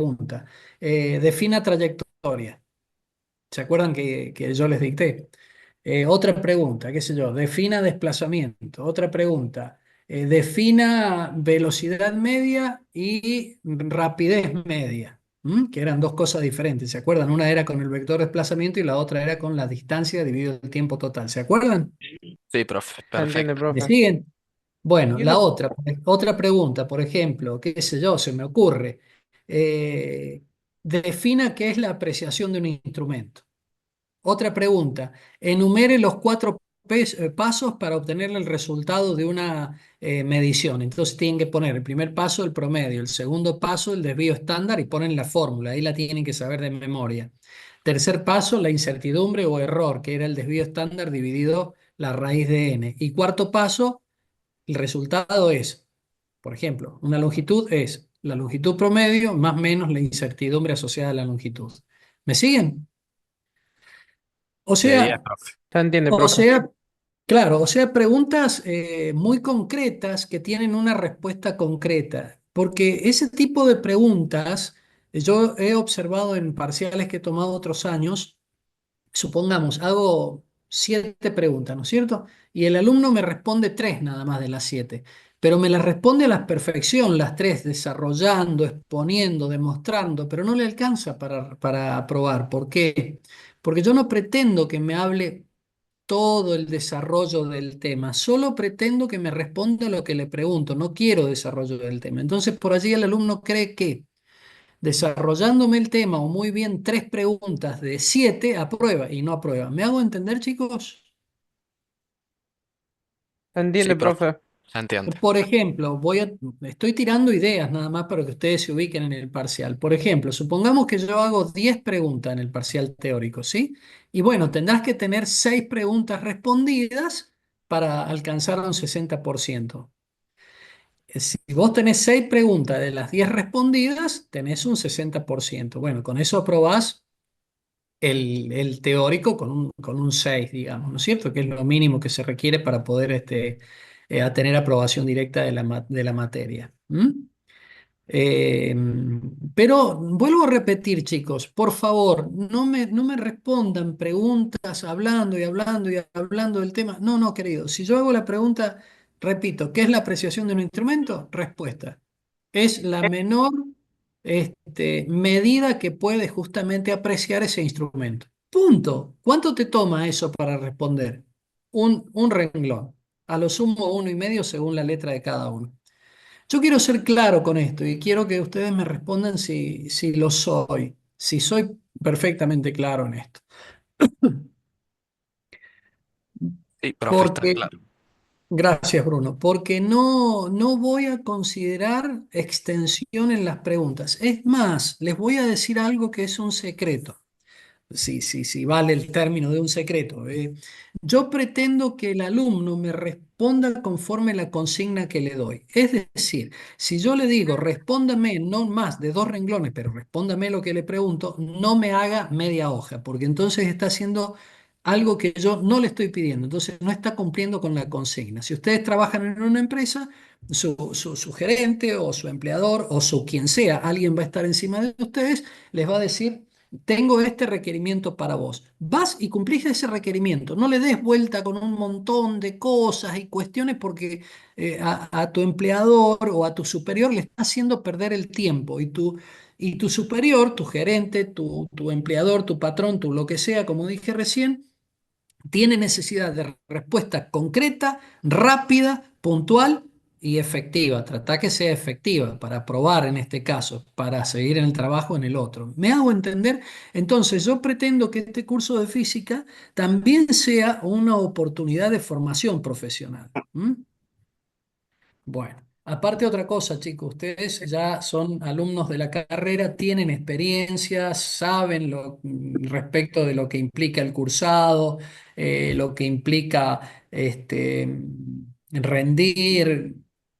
pregunta. Defina trayectoria. ¿Se acuerdan que yo les dicté? Otra pregunta, qué sé yo, defina desplazamiento. Otra pregunta, defina velocidad media y rapidez media, que eran dos cosas diferentes. ¿Se acuerdan? Una era con el vector de desplazamiento y la otra era con la distancia dividido el tiempo total. ¿Se acuerdan? Sí, profe, Se entiende, perfecto. ¿Me profe. siguen? Bueno, Y la una, otra pregunta, por ejemplo, qué sé yo, se me ocurre. eh, defina qué es la apreciación de un instrumento. Otra pregunta, enumere los cuatro pasos para obtener el resultado de una medición. Entonces tienen que poner el primer paso, el promedio, el segundo paso, el desvío estándar y ponen la fórmula. Ahí la tienen que saber de memoria. Tercer paso, la incertidumbre o error, que era el desvío estándar dividido la raíz de n. Y cuarto paso, el resultado es, por ejemplo, una longitud es la longitud promedio más menos la incertidumbre asociada a la longitud. ¿Me siguen? O De 10, sea, profe. se entiende, o profe. sea, claro, o sea, preguntas muy concretas que tienen una respuesta concreta, porque ese tipo de preguntas yo he observado en parciales que he tomado otros años. Supongamos, hago 7 preguntas, ¿no es cierto? Y el alumno me responde tres nada más de las 7, pero me las responde a la perfección, las tres, desarrollando, exponiendo, demostrando, pero no le alcanza para aprobar. ¿Por qué? Porque yo no pretendo que me hable todo el desarrollo del tema, solo pretendo que me responda lo que le pregunto, no quiero desarrollo del tema. Entonces, por allí el alumno cree que desarrollándome el tema o muy bien 3 preguntas de 7, aprueba y no aprueba. ¿Me hago entender, chicos? Se Sí, entiende, profe, profe. se entiende. Por ejemplo, estoy tirando ideas nada más para que ustedes se ubiquen en el parcial. Por ejemplo, supongamos que yo hago 10 preguntas en el parcial teórico, ¿sí? Y bueno, tendrás que tener 6 preguntas respondidas para alcanzar un 60%. Si vos tenés 6 preguntas de las 10 respondidas, tenés un 60%. Bueno, con eso aprobás el teórico con un 6, digamos, ¿no es cierto? Que es lo mínimo que se requiere para poder a tener aprobación directa de la materia. Eh, pero vuelvo a repetir, chicos, por favor, no me respondan preguntas hablando y hablando y hablando del tema. No, no, querido. Si yo hago la pregunta, repito, ¿qué es la apreciación de un instrumento? Respuesta. Es la menor medida que puede justamente apreciar ese instrumento. Punto. ¿Cuánto te toma eso para responder? Un renglón. A lo sumo 1,5 según la letra de cada uno. Yo quiero ser claro con esto y quiero que ustedes me respondan si lo soy, si soy perfectamente claro en esto. Sí, profe, está Porque, claro. gracias Bruno, porque no voy a considerar extensión en las preguntas. Es más, les voy a decir algo que es un secreto. Sí, sí, sí, vale el término de un secreto. Yo pretendo que el alumno me responda conforme la consigna que le doy. Es decir, si yo le digo, respóndame no más de 2 renglones, pero respóndame lo que le pregunto, no me haga media hoja, porque entonces está haciendo algo que yo no le estoy pidiendo, entonces no está cumpliendo con la consigna. Si ustedes trabajan en una empresa, su gerente o su empleador o su quien sea, alguien va a estar encima de ustedes, les va a decir tengo este requerimiento para vos. Vas y cumplís ese requerimiento. No le des vuelta con un montón de cosas y cuestiones porque a tu empleador o a tu superior le está haciendo perder el tiempo. Y tu superior, tu gerente, tu empleador, tu patrón, tu lo que sea, como dije recién, tiene necesidad de respuesta concreta, rápida, puntual y efectiva. Trata que sea efectiva para probar en este caso, para seguir en el trabajo en el otro. ¿Me hago entender? Entonces, yo pretendo que este curso de física también sea una oportunidad de formación profesional. Bueno, aparte otra cosa, chicos, ustedes ya son alumnos de la carrera, tienen experiencia, saben respecto de lo que implica el cursado, lo que implica rendir.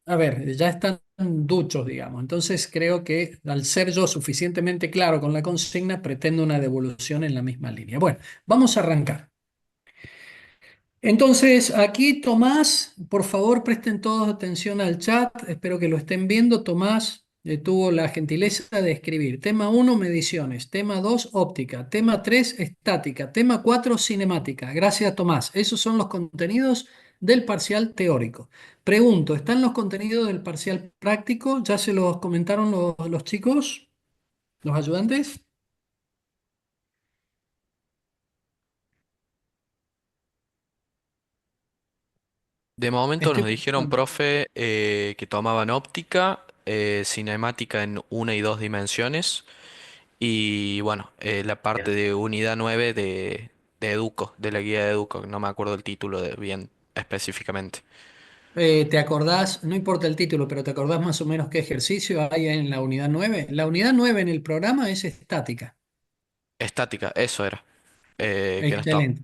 A ver, ya están duchos, digamos. Entonces creo que al ser yo suficientemente claro con la consigna, pretendo una devolución en la misma línea. Bueno, vamos a arrancar. Entonces, aquí Tomás, por favor presten todos atención al chat, espero que lo estén viendo. Tomás, tuvo la gentileza de escribir. Tema uno, mediciones. Tema 2, óptica. Tema 3, estática. Tema 4, cinemática. Gracias, Tomás. Esos son los contenidos del parcial teórico. Pregunto, ¿están los contenidos del parcial práctico? ¿Ya se los comentaron los chicos, los ayudantes? De momento Estoy nos dijeron, preguntando. profe, que tomaban óptica, cinemática en una y dos dimensiones y bueno, la parte de unidad 9 de Educo, de la guía de Educo, no me acuerdo el título de bien específicamente. ¿Te acordás? No importa el título, pero ¿te acordás más o menos qué ejercicio hay en la unidad 9? La unidad 9 en el programa es estática. Estática, eso era, que no estaba. Excelente.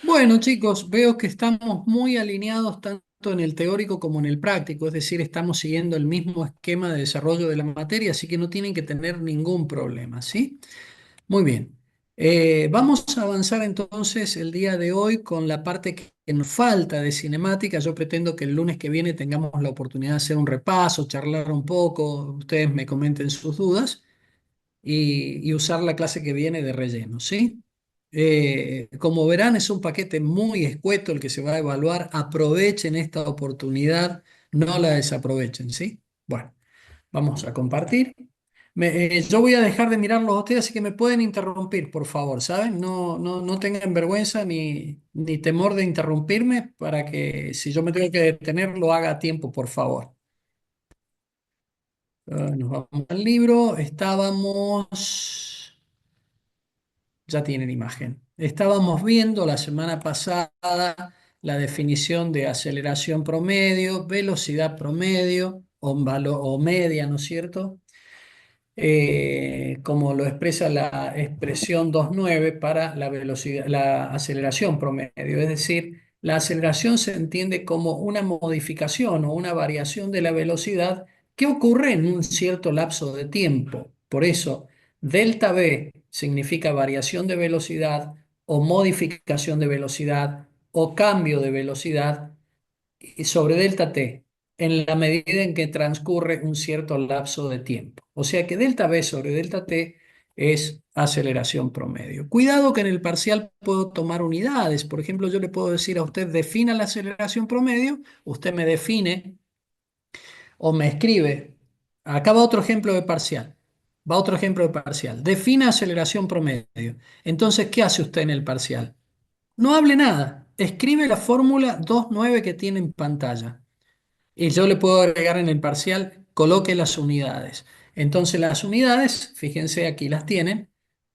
Bueno, chicos, veo que estamos muy alineados tanto en el teórico como en el práctico, es decir, estamos siguiendo el mismo esquema de desarrollo de la materia, así que no tienen que tener ningún problema, ¿sí? Muy bien. Vamos a avanzar entonces el día de hoy con la parte que nos falta de cinemática. Yo pretendo que el lunes que viene tengamos la oportunidad de hacer un repaso, charlar un poco, ustedes me comenten sus dudas y usar la clase que viene de relleno, ¿sí? Como verán, es un paquete muy escueto el que se va a evaluar. Aprovechen esta oportunidad, no la desaprovechen, ¿sí? Bueno, vamos a compartir. Yo voy a dejar de mirarlos a ustedes, así que me pueden interrumpir, por favor, ¿saben? No tengan vergüenza ni temor de interrumpirme para que si yo me tengo que detener, lo haga a tiempo, por favor. Nos vamos al libro. Ya tienen imagen. Estábamos viendo la semana pasada la definición de aceleración promedio, velocidad promedio o media, ¿no es cierto? Como lo expresa la expresión 2.9 para la velocidad, la aceleración promedio. Es decir, la aceleración se entiende como una modificación o una variación de la velocidad que ocurre en un cierto lapso de tiempo. Por eso, delta V significa variación de velocidad o modificación de velocidad o cambio de velocidad y sobre delta t en la medida en que transcurre un cierto lapso de tiempo. O sea que delta v sobre delta t es aceleración promedio. Cuidado que en el parcial puedo tomar unidades. Por ejemplo, yo le puedo decir a usted, defina la aceleración promedio, usted me define o me escribe. Acá va otro ejemplo de parcial. Va otro ejemplo de parcial. Defina aceleración promedio. Entonces, ¿qué hace usted en el parcial? No hable nada. Escribe la fórmula 2.9 que tiene en pantalla. Y yo le puedo agregar en el parcial, coloque las unidades. Entonces las unidades, fíjense aquí las tienen,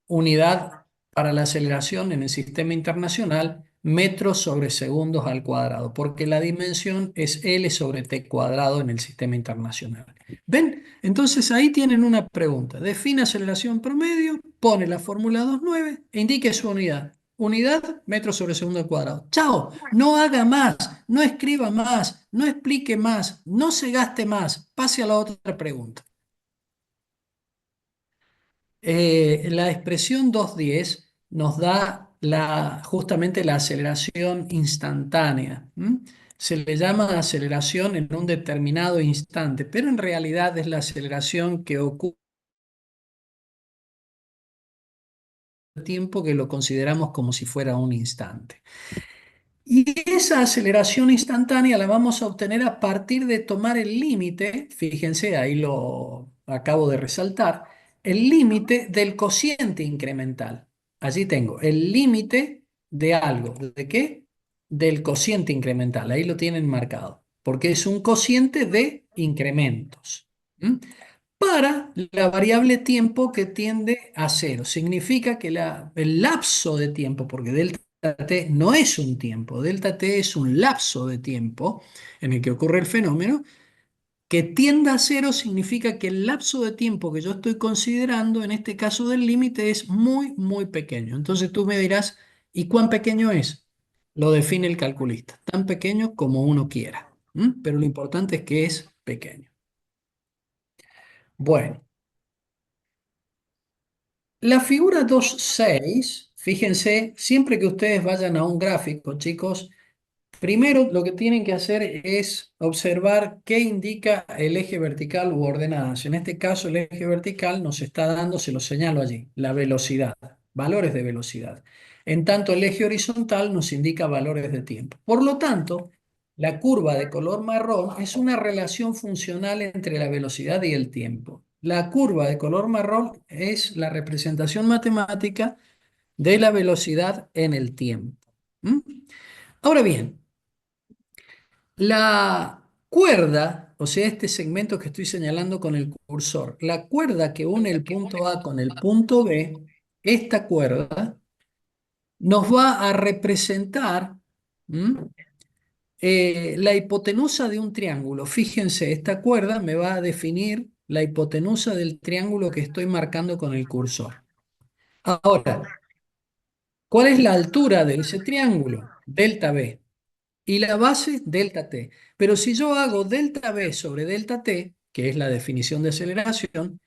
unidad para la aceleración en el sistema internacional, metros sobre segundos al cuadrado, porque la dimensión es L sobre T cuadrado en el sistema internacional. ¿Ven? Entonces ahí tienen una pregunta. Define aceleración promedio, pone la fórmula 2.9 e indique su unidad. Unidad, metros sobre segundo al cuadrado. Chao, no haga más, no escriba más, no explique más, no se gaste más. Pase a la otra pregunta. La expresión 2.10 nos da justamente la aceleración instantánea. ¿M? Se le llama aceleración en un determinado instante, pero en realidad es la aceleración que ocurre en el tiempo que lo consideramos como si fuera un instante. Y esa aceleración instantánea la vamos a obtener a partir de tomar el límite, fíjense, ahí lo acabo de resaltar, el límite del cociente incremental. Allí tengo el límite de algo. ¿De qué? Del cociente incremental. Ahí lo tienen marcado, porque es un cociente de incrementos. ¿Mm? Para la variable tiempo que tiende a cero. Significa que el lapso de tiempo, porque delta t no es un tiempo, delta t es un lapso de tiempo en el que ocurre el fenómeno, que tienda a cero significa que el lapso de tiempo que yo estoy considerando, en este caso del límite, es muy, muy pequeño. Entonces tú me dirás, ¿y cuán pequeño es? Lo define el calculista, tan pequeño como uno quiera. ¿M? Pero lo importante es que es pequeño. Bueno. La figura 2.6, fíjense, siempre que ustedes vayan a un gráfico, chicos, Primero, lo que tienen que hacer es observar qué indica el eje vertical u ordenadas. En este caso, el eje vertical nos está dando, se lo señalo allí, la velocidad, valores de velocidad. En tanto, el eje horizontal nos indica valores de tiempo. Por lo tanto, la curva de color marrón es una relación funcional entre la velocidad y el tiempo. La curva de color marrón es la representación matemática de la velocidad en el tiempo. ¿Mm? Ahora bien, la cuerda, o sea, este segmento que estoy señalando con el cursor, la cuerda que une el punto A con el punto B, esta cuerda nos va a representar, ¿m? La hipotenusa de un triángulo. Fíjense, esta cuerda me va a definir la hipotenusa del triángulo que estoy marcando con el cursor. Ahora, ¿cuál es la altura de ese triángulo? Delta B. Y la base, delta t. Pero si yo hago delta b sobre delta t, que es la definición de aceleración,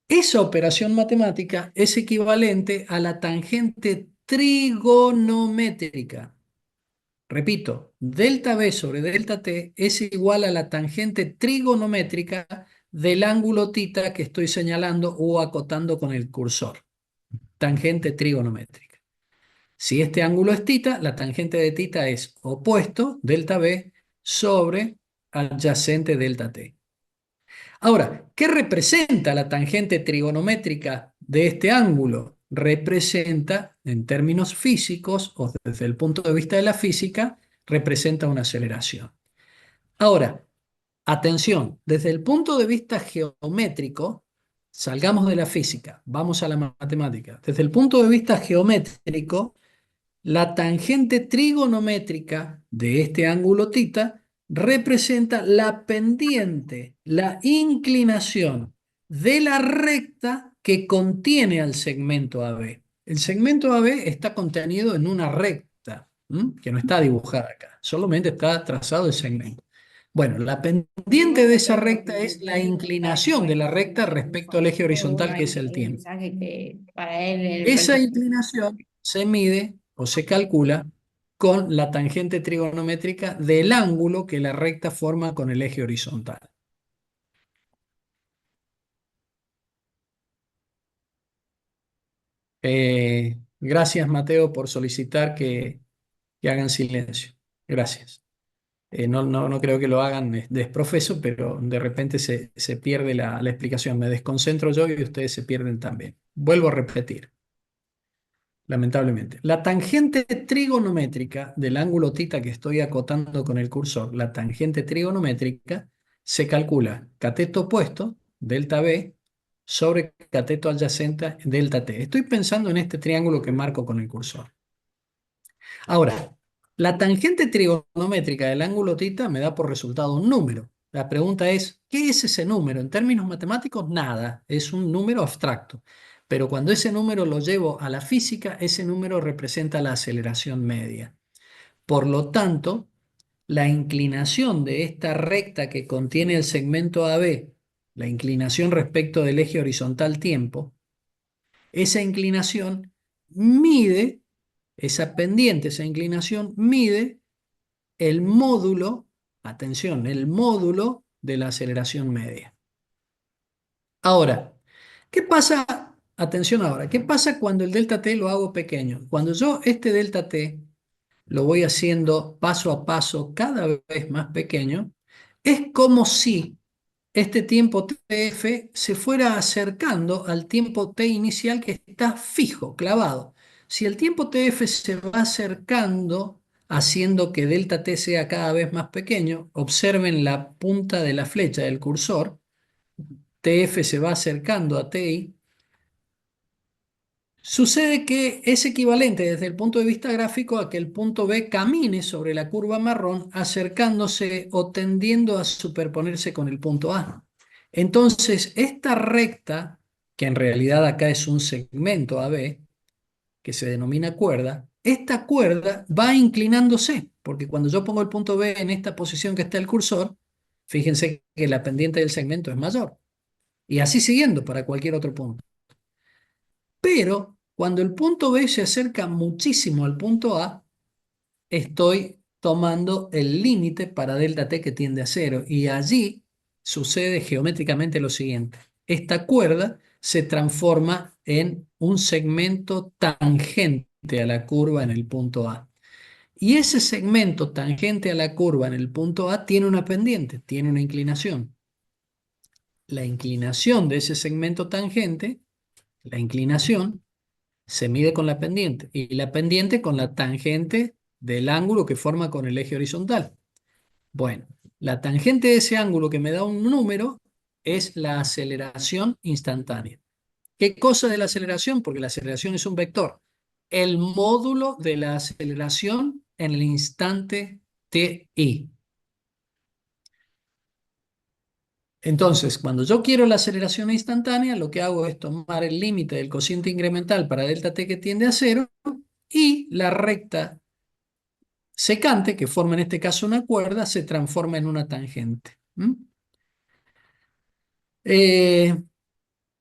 esa operación matemática es equivalente a la tangente trigonométrica. Repito, delta b sobre delta t es igual a la tangente trigonométrica del ángulo tita que estoy señalando o acotando con el cursor. Tangente trigonométrica. Si este ángulo es tita, la tangente de tita es opuesto, delta B, sobre adyacente delta t. Ahora, ¿qué representa la tangente trigonométrica de este ángulo? Representa, en términos físicos, o desde el punto de vista de la física, representa una aceleración. Ahora, atención, desde el punto de vista geométrico, salgamos de la física, vamos a la matemática. Desde el punto de vista geométrico, la tangente trigonométrica de este ángulo tita representa la pendiente, la inclinación de la recta que contiene al segmento AB. El segmento AB está contenido en una recta, que no está dibujada acá, solamente está trazado el segmento. Bueno, la pendiente de esa recta es la inclinación de la recta respecto al eje horizontal, que es el tiempo. Esa inclinación se mide o se calcula con la tangente trigonométrica del ángulo que la recta forma con el eje horizontal. Gracias, Mateo, por solicitar que hagan silencio. Gracias. No creo que lo hagan desprofeso, pero de repente se pierde la explicación. Me desconcentro yo y ustedes se pierden también. Vuelvo a repetir. Lamentablemente. La tangente trigonométrica del ángulo tita que estoy acotando con el cursor, la tangente trigonométrica, se calcula cateto opuesto, delta B, sobre cateto adyacente, delta T. Estoy pensando en este triángulo que marco con el cursor. Ahora, la tangente trigonométrica del ángulo tita me da por resultado un número. La pregunta es, ¿qué es ese número? En términos matemáticos, nada, es un número abstracto. Pero cuando ese número lo llevo a la física, ese número representa la aceleración media. Por lo tanto, la inclinación de esta recta que contiene el segmento AB, la inclinación respecto del eje horizontal tiempo, esa inclinación mide, esa pendiente, esa inclinación mide el módulo, atención, el módulo de la aceleración media. Ahora, ¿qué pasa? Atención ahora, ¿qué pasa cuando el delta t lo hago pequeño? Cuando yo este delta t lo voy haciendo paso a paso cada vez más pequeño, es como si este tiempo TF se fuera acercando al tiempo T inicial que está fijo, clavado. Si el tiempo TF se va acercando, haciendo que delta T sea cada vez más pequeño, observen la punta de la flecha del cursor, TF se va acercando a TI, sucede que es equivalente desde el punto de vista gráfico a que el punto B camine sobre la curva marrón acercándose o tendiendo a superponerse con el punto A. Entonces, esta recta, que en realidad acá es un segmento AB, que se denomina cuerda, esta cuerda va inclinándose, porque cuando yo pongo el punto B en esta posición que está el cursor, fíjense que la pendiente del segmento es mayor. Y así siguiendo para cualquier otro punto. Pero cuando el punto B se acerca muchísimo al punto A, estoy tomando el límite para delta t que tiende a cero. Y allí sucede geométricamente lo siguiente. Esta cuerda se transforma en un segmento tangente a la curva en el punto A. Y ese segmento tangente a la curva en el punto A tiene una pendiente, tiene una inclinación. La inclinación de ese segmento tangente, la inclinación, se mide con la pendiente y la pendiente con la tangente del ángulo que forma con el eje horizontal. Bueno, la tangente de ese ángulo que me da un número es la aceleración instantánea. ¿Qué cosa de la aceleración? Porque la aceleración es un vector. El módulo de la aceleración en el instante ti. Entonces, cuando yo quiero la aceleración instantánea, lo que hago es tomar el límite del cociente incremental para delta t que tiende a cero y la recta secante, que forma en este caso una cuerda, se transforma en una tangente. ¿Mm? Eh,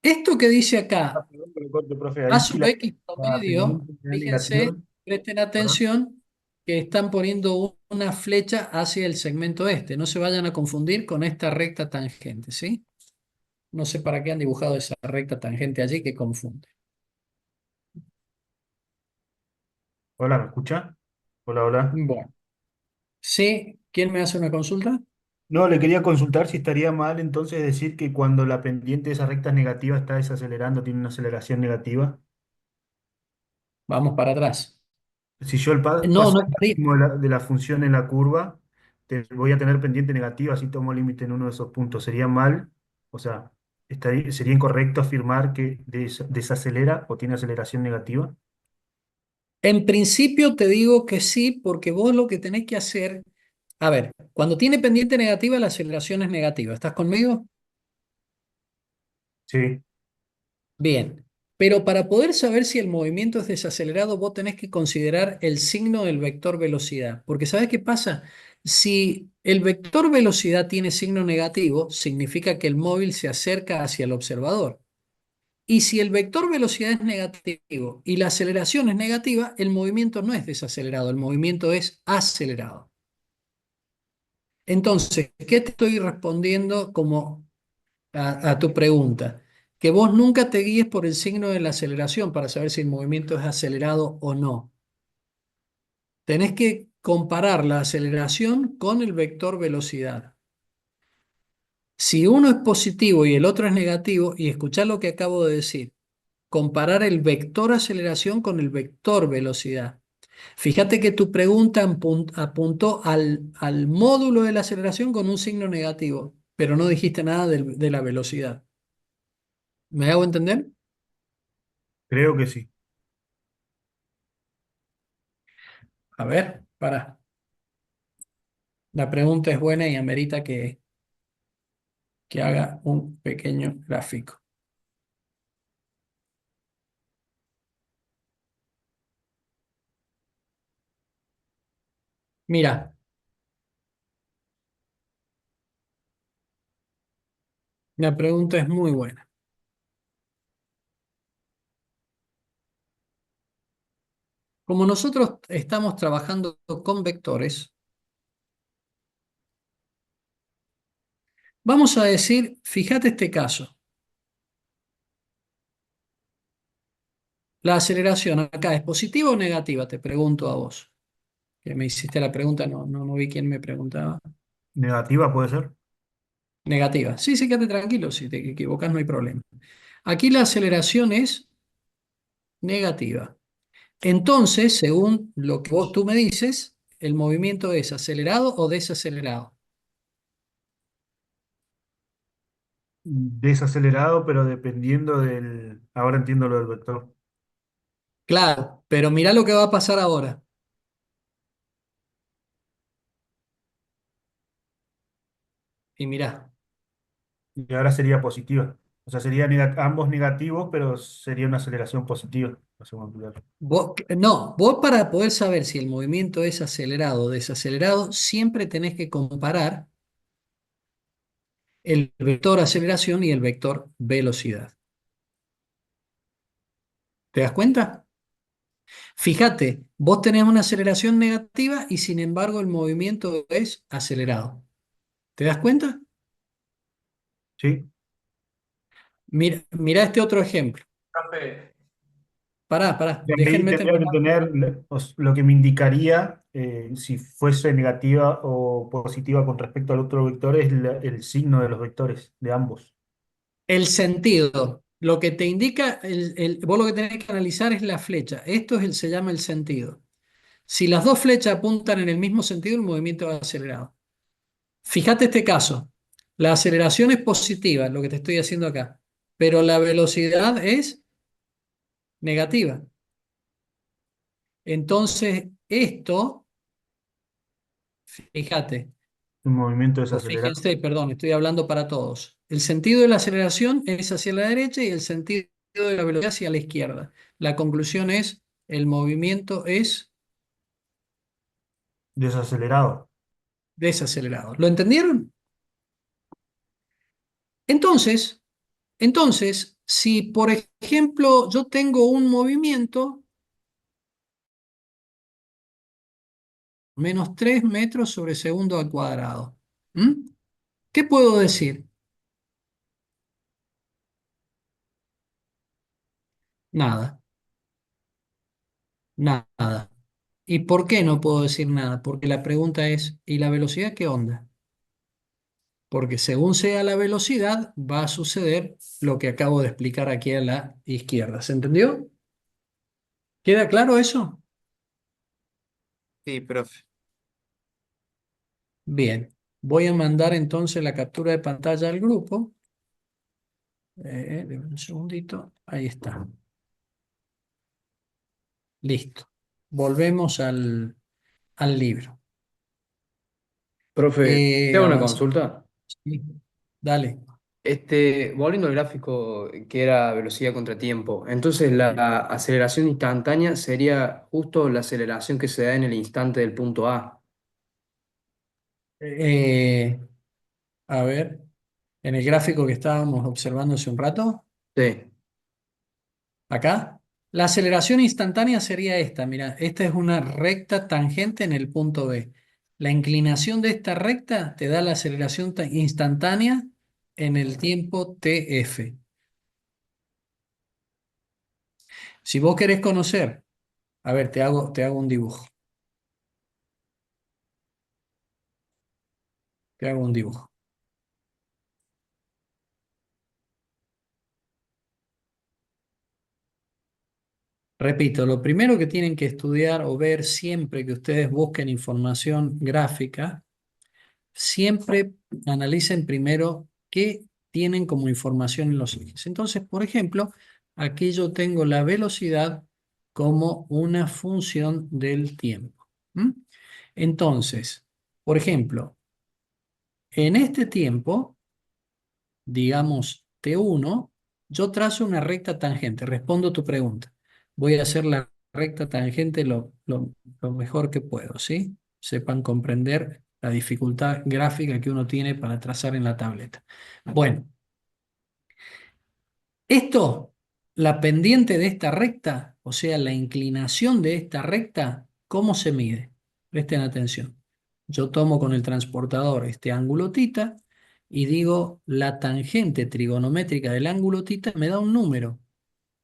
Esto que dice Ah, acá, perdón por el corte, profe. A Ahí sí sub x la promedio, pendiente era negativa. fíjense, presten ¿Verdad? atención que están poniendo una flecha hacia el segmento este. No se vayan a confundir con esta recta tangente, ¿sí? No sé para qué han dibujado esa recta tangente allí que confunde. Hola, ¿me escucha? Hola, hola. Bueno, ¿sí? ¿Quién me hace una consulta? No, le quería consultar si estaría mal entonces decir que cuando la pendiente de esa recta es negativa está desacelerando, tiene una aceleración negativa. Vamos para atrás. Si yo No, paso no el estaría. máximo de la función en la curva, voy a tener pendiente negativa si tomo límite en uno de esos puntos. ¿Sería mal? O sea, ¿sería incorrecto afirmar que desacelera o tiene aceleración negativa? En principio te digo que sí, porque vos lo que tenés que hacer, a ver, cuando tiene pendiente negativa, la aceleración es negativa. ¿Estás conmigo? Sí, Bien, pero para poder saber si el movimiento es desacelerado, vos tenés que considerar el signo del vector velocidad, porque ¿sabés qué pasa? Si el vector velocidad tiene signo negativo, significa que el móvil se acerca hacia el observador. Y si el vector velocidad es negativo y la aceleración es negativa, el movimiento no es desacelerado, el movimiento es acelerado. Entonces, ¿qué te estoy respondiendo como a tu pregunta? Que vos nunca te guíes por el signo de la aceleración para saber si el movimiento es acelerado o no. Tenés que comparar la aceleración con el vector velocidad. Si uno es positivo y el otro es negativo, y escuchá lo que acabo de decir, comparar el vector aceleración con el vector velocidad. Fíjate que tu pregunta apuntó al módulo de la aceleración con un signo negativo, pero no dijiste nada de la velocidad. ¿Me hago entender? creo que sí. A ver, para. La pregunta es buena y amerita que haga un pequeño gráfico. Mira, la pregunta es muy buena. Como nosotros estamos trabajando con vectores, vamos a decir, fíjate este caso. La aceleración acá es positiva o negativa, te pregunto a vos. Que me hiciste la pregunta, no vi quién me preguntaba. ¿Negativa puede ser? Negativa. Sí, sí, quédate tranquilo, si te equivocas no hay problema. Aquí la aceleración es negativa. Entonces, según lo que tú me dices, el movimiento es acelerado o desacelerado. Desacelerado, pero dependiendo del... Ahora entiendo lo del vector. Claro, pero mirá lo que va a pasar ahora. Y mirá, Y ahora sería positiva. O sea, serían ambos negativos, pero sería una aceleración positiva. No sé cómo explicarlo. no, vos para poder saber si el movimiento es acelerado o desacelerado, siempre tenés que comparar el vector aceleración y el vector velocidad. ¿Te das cuenta? Fíjate, vos tenés una aceleración negativa y sin embargo el movimiento es acelerado. ¿Te das cuenta? ¿Sí? Mira, mira este otro ejemplo. Pará, Y ahí déjenme tendría que terminar. tener lo que me indicaría si fuese negativa o positiva con respecto al otro vector es el signo de los vectores, de ambos. El sentido, lo que te indica, vos lo que tenés que analizar es la flecha. Esto es se llama el sentido. Si las dos flechas apuntan en el mismo sentido, el movimiento va acelerado. Fíjate este caso. La aceleración es positiva, lo que te estoy haciendo acá, pero la velocidad es negativa. Entonces, esto, fíjate, Un movimiento o desacelerado. fíjense, perdón, estoy hablando para todos. El sentido de la aceleración es hacia la derecha y el sentido de la velocidad hacia la izquierda. La conclusión es, el movimiento es Desacelerado. desacelerado. ¿Lo entendieron? Entonces, si por ejemplo yo tengo un movimiento menos 3 metros sobre segundo al cuadrado, ¿m? ¿Qué puedo decir? Nada, nada. ¿Y por qué no puedo decir nada? Porque la pregunta es, ¿y la velocidad qué onda? Porque según sea la velocidad, va a suceder lo que acabo de explicar aquí a la izquierda. ¿Se entendió? ¿Queda claro eso? Sí, profe. Bien. Voy a mandar entonces la captura de pantalla al grupo. Deme un segundito. Ahí está. Listo. Volvemos al libro. Profe, te hago una Avanzamos. consulta. Sí. Dale. Volviendo al gráfico que era velocidad contra tiempo, entonces la aceleración instantánea sería justo la aceleración que se da en el instante del punto A. Eh, a ver, en el gráfico que estábamos observando hace un rato, Sí, acá, la aceleración instantánea sería esta. Mira, esta es una recta tangente en el punto B. La inclinación de esta recta te da la aceleración instantánea en el tiempo TF. Si vos querés conocer, a ver, te hago un dibujo. Te hago un dibujo. Repito, lo primero que tienen que estudiar o ver siempre que ustedes busquen información gráfica, siempre analicen primero qué tienen como información en los ejes. Entonces, por ejemplo, aquí yo tengo la velocidad como una función del tiempo. ¿M? Entonces, por ejemplo, en este tiempo, digamos T1, yo trazo una recta tangente. Respondo tu pregunta. Voy a hacer la recta tangente lo mejor que puedo, ¿sí? Sepan comprender la dificultad gráfica que uno tiene para trazar en la tableta. Bueno, esto, la pendiente de esta recta, o sea, la inclinación de esta recta, ¿cómo se mide? Presten atención. Yo tomo con el transportador este ángulo tita y digo la tangente trigonométrica del ángulo tita me da un número.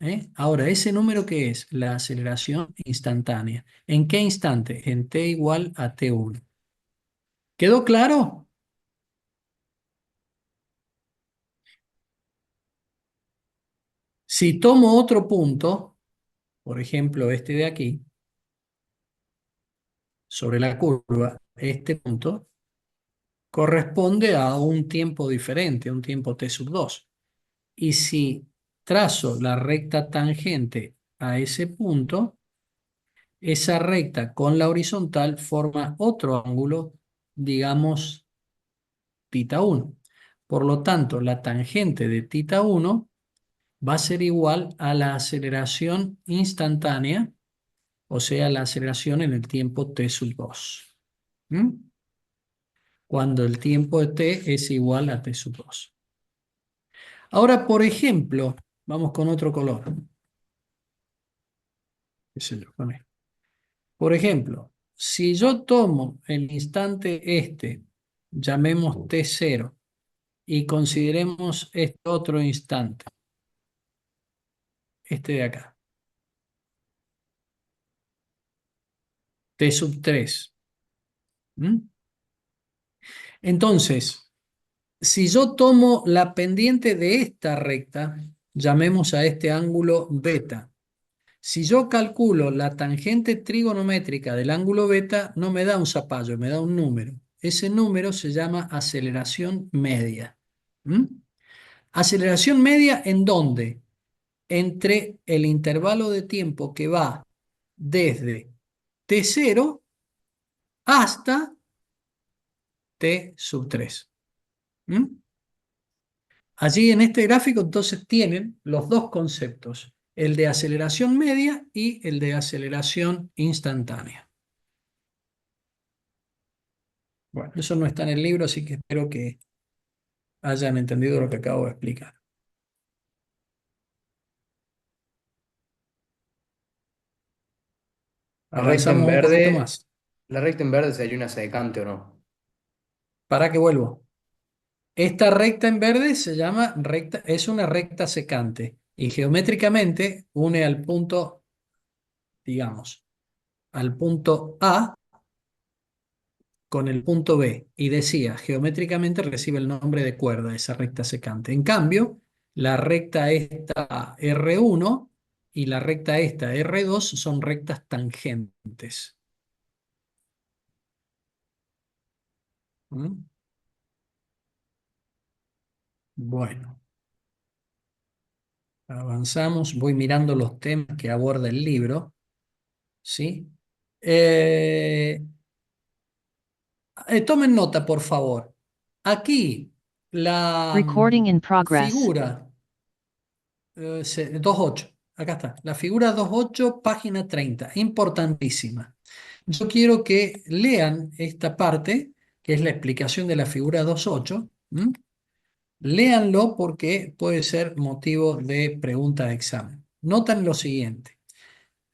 ¿Eh? Ahora, ¿ese número qué es? La aceleración instantánea. ¿En qué instante? En t igual a t1. ¿Quedó claro? Si tomo otro punto, por ejemplo este de aquí, sobre la curva, este punto corresponde a un tiempo diferente, un tiempo t sub 2. Y si trazo la recta tangente a ese punto, esa recta con la horizontal forma otro ángulo, digamos tita 1. Por lo tanto, la tangente de tita 1 va a ser igual a la aceleración instantánea, o sea, la aceleración en el tiempo t sub 2. ¿Mm? Cuando el tiempo de t es igual a t sub 2. Ahora, por ejemplo, vamos con otro color. qué sé yo, con esto. Por ejemplo, si yo tomo el instante este, llamemos T0, y consideremos este otro instante, este de acá, T sub 3. Entonces, si yo tomo la pendiente de esta recta, llamemos a este ángulo beta. Si yo calculo la tangente trigonométrica del ángulo beta, no me da un zapallo, me da un número. Ese número se llama aceleración media. ¿Mm? ¿Aceleración media en dónde? Entre el intervalo de tiempo que va desde T0 hasta T sub 3. ¿Mm? Allí en este gráfico entonces tienen los dos conceptos, el de aceleración media y el de aceleración instantánea. Bueno, eso no está en el libro, así que espero que hayan entendido lo que acabo de explicar. La recta en Avanzamos un poquito verde, más. la recta en verde sería una secante o no. Para que vuelvo. Esta recta en verde se llama recta, es una recta secante y geométricamente une al punto, digamos, al punto A con el punto B y decía, geométricamente recibe el nombre de cuerda, esa recta secante. En cambio, la recta esta R1 y la recta esta R2 son rectas tangentes. ¿Mm? Bueno, avanzamos, voy mirando los temas que aborda el libro, ¿sí? Eh, Tomen nota, por favor. Aquí la Recording in progress. figura 2.8. Acá está. La figura 2.8, página 30. Importantísima. Yo quiero que lean esta parte, que es la explicación de la figura 2.8. ¿Mm? Léanlo porque puede ser motivo de pregunta de examen. Notan lo siguiente.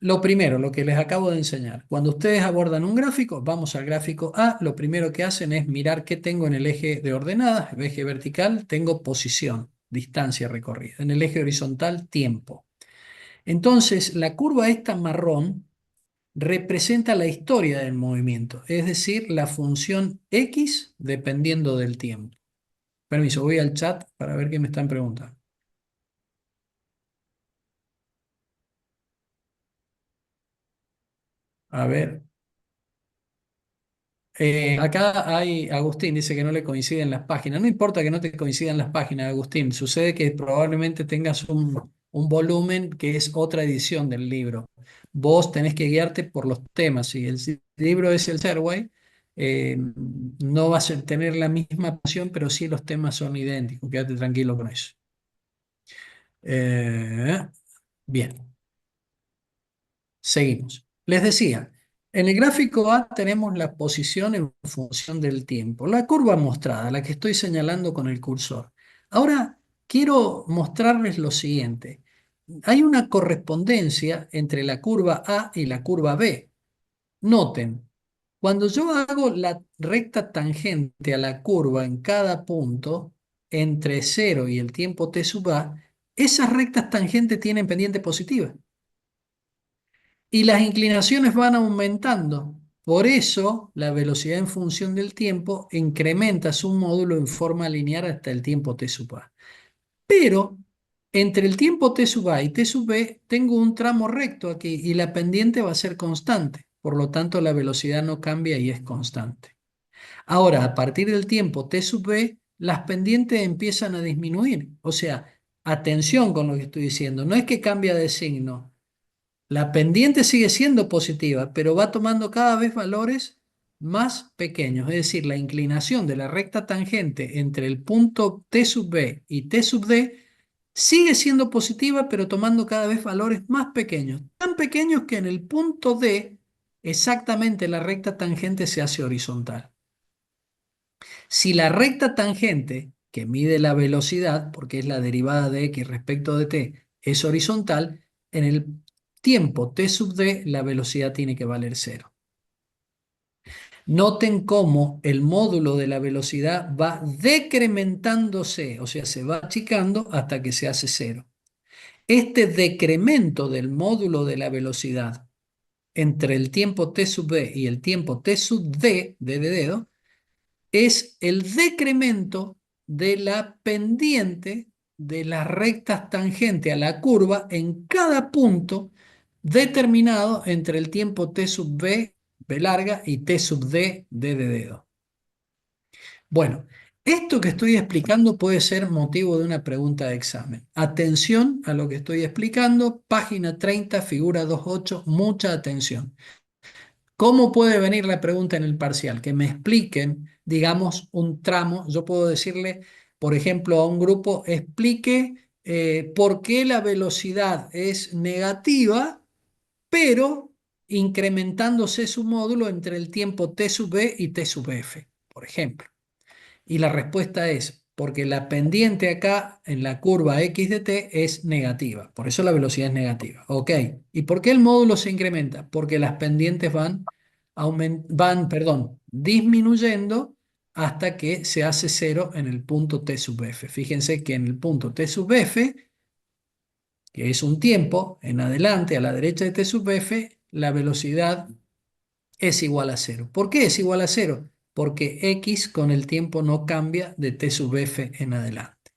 Lo primero, lo que les acabo de enseñar. Cuando ustedes abordan un gráfico, vamos al gráfico A, lo primero que hacen es mirar qué tengo en el eje de ordenadas, el eje vertical, tengo posición, distancia recorrida. En el eje horizontal, tiempo. Entonces, la curva esta marrón representa la historia del movimiento, es decir, la función X dependiendo del tiempo. Permiso, voy al chat para ver qué me están preguntando. A ver. Acá hay, Agustín dice que no le coinciden las páginas. No importa que no te coincidan las páginas, Agustín. Sucede que probablemente tengas un volumen que es otra edición del libro. Vos tenés que guiarte por los temas. Si el libro es el Serway, no vas a tener la misma pasión, pero sí los temas son idénticos. Quédate tranquilo con eso. Eh, bien. Seguimos. Les decía, en el gráfico A tenemos la posición en función del tiempo, la curva mostrada, la que estoy señalando con el cursor. Ahora quiero mostrarles lo siguiente. Hay una correspondencia entre la curva A y la curva B. Noten, cuando yo hago la recta tangente a la curva en cada punto, entre 0 y el tiempo t sub A, esas rectas tangentes tienen pendiente positiva y las inclinaciones van aumentando. Por eso, la velocidad en función del tiempo incrementa su módulo en forma lineal hasta el tiempo t sub a. Pero entre el tiempo t sub a y t sub b tengo un tramo recto aquí y la pendiente va a ser constante. Por lo tanto, la velocidad no cambia y es constante. Ahora, a partir del tiempo t sub b, las pendientes empiezan a disminuir. O sea, atención con lo que estoy diciendo. No es que cambia de signo. La pendiente sigue siendo positiva, pero va tomando cada vez valores más pequeños. Es decir, la inclinación de la recta tangente entre el punto T sub B y T sub D sigue siendo positiva, pero tomando cada vez valores más pequeños. Tan pequeños que en el punto D exactamente la recta tangente se hace horizontal. Si la recta tangente, que mide la velocidad, porque es la derivada de x respecto de t, es horizontal, en el tiempo t sub d, la velocidad tiene que valer cero. Noten cómo el módulo de la velocidad va decrementándose, o sea, se va achicando hasta que se hace cero. Este decremento del módulo de la velocidad entre el tiempo t sub b y el tiempo t sub d, d de dedo, es el decremento de la pendiente de las rectas tangentes a la curva en cada punto determinado entre el tiempo t sub b, b larga, y t sub d, d de dedo. Bueno, esto que estoy explicando puede ser motivo de una pregunta de examen. Atención a lo que estoy explicando, página 30, figura 2.8, mucha atención. ¿Cómo puede venir la pregunta en el parcial? Que me expliquen, digamos, un tramo. Yo puedo decirle, por ejemplo, a un grupo, explique por qué la velocidad es negativa, pero incrementándose su módulo entre el tiempo t sub b y t sub f, por ejemplo. Y la respuesta es porque la pendiente acá en la curva x de t es negativa. Por eso la velocidad es negativa. Ok. ¿Y por qué el módulo se incrementa? Porque las pendientes van disminuyendo hasta que se hace cero en el punto t sub f. Fíjense que en el punto t sub f, que es un tiempo, en adelante a la derecha de t sub f, la velocidad es igual a cero. ¿Por qué es igual a cero? Porque x con el tiempo no cambia de t sub f en adelante.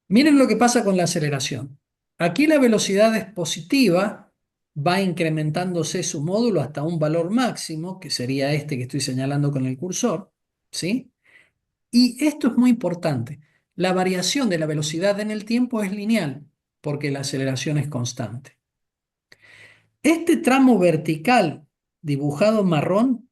Miren lo que pasa con la aceleración. Aquí la velocidad es positiva, va incrementándose su módulo hasta un valor máximo, que sería este que estoy señalando con el cursor, ¿sí? Y esto es muy importante. La variación de la velocidad en el tiempo es lineal, porque la aceleración es constante. Este tramo vertical dibujado marrón,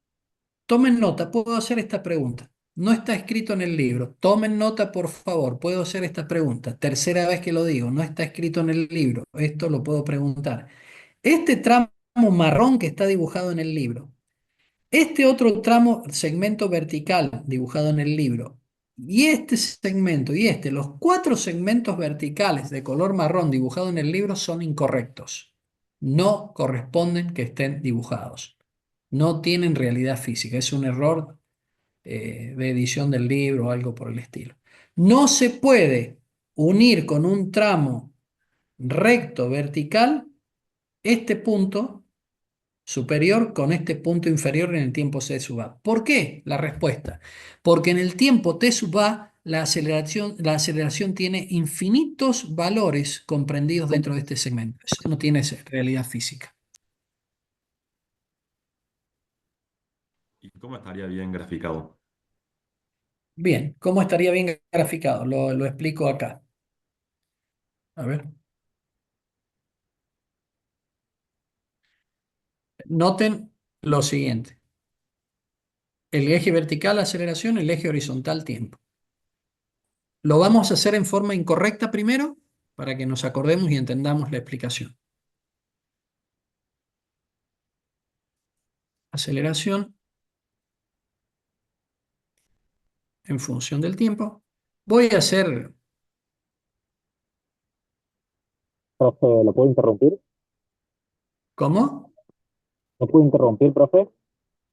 tomen nota, puedo hacer esta pregunta. No está escrito en el libro. Tomen nota, por favor. Puedo hacer esta pregunta. Tercera vez que lo digo. No está escrito en el libro. Esto lo puedo preguntar. Este tramo marrón que está dibujado en el libro, este otro tramo, segmento vertical dibujado en el libro, y este segmento y este, los cuatro segmentos verticales de color marrón dibujados en el libro son incorrectos. No corresponden que estén dibujados. No tienen realidad física. Es un error de edición del libro o algo por el estilo. No se puede unir con un tramo recto vertical este punto superior con este punto inferior en el tiempo c sub a. ¿Por qué? La respuesta. Porque en el tiempo t sub a la aceleración tiene infinitos valores comprendidos dentro de este segmento. Eso no tiene realidad física. ¿Y cómo estaría bien graficado? Bien, ¿cómo estaría bien graficado? Lo explico acá. A ver. Noten lo siguiente. El eje vertical, aceleración, el eje horizontal, tiempo. Lo vamos a hacer en forma incorrecta primero para que nos acordemos y entendamos la explicación. Aceleración en función del tiempo. Voy a hacer, Profe, ¿lo puedo interrumpir? ¿cómo? ¿Lo puedo interrumpir, profe?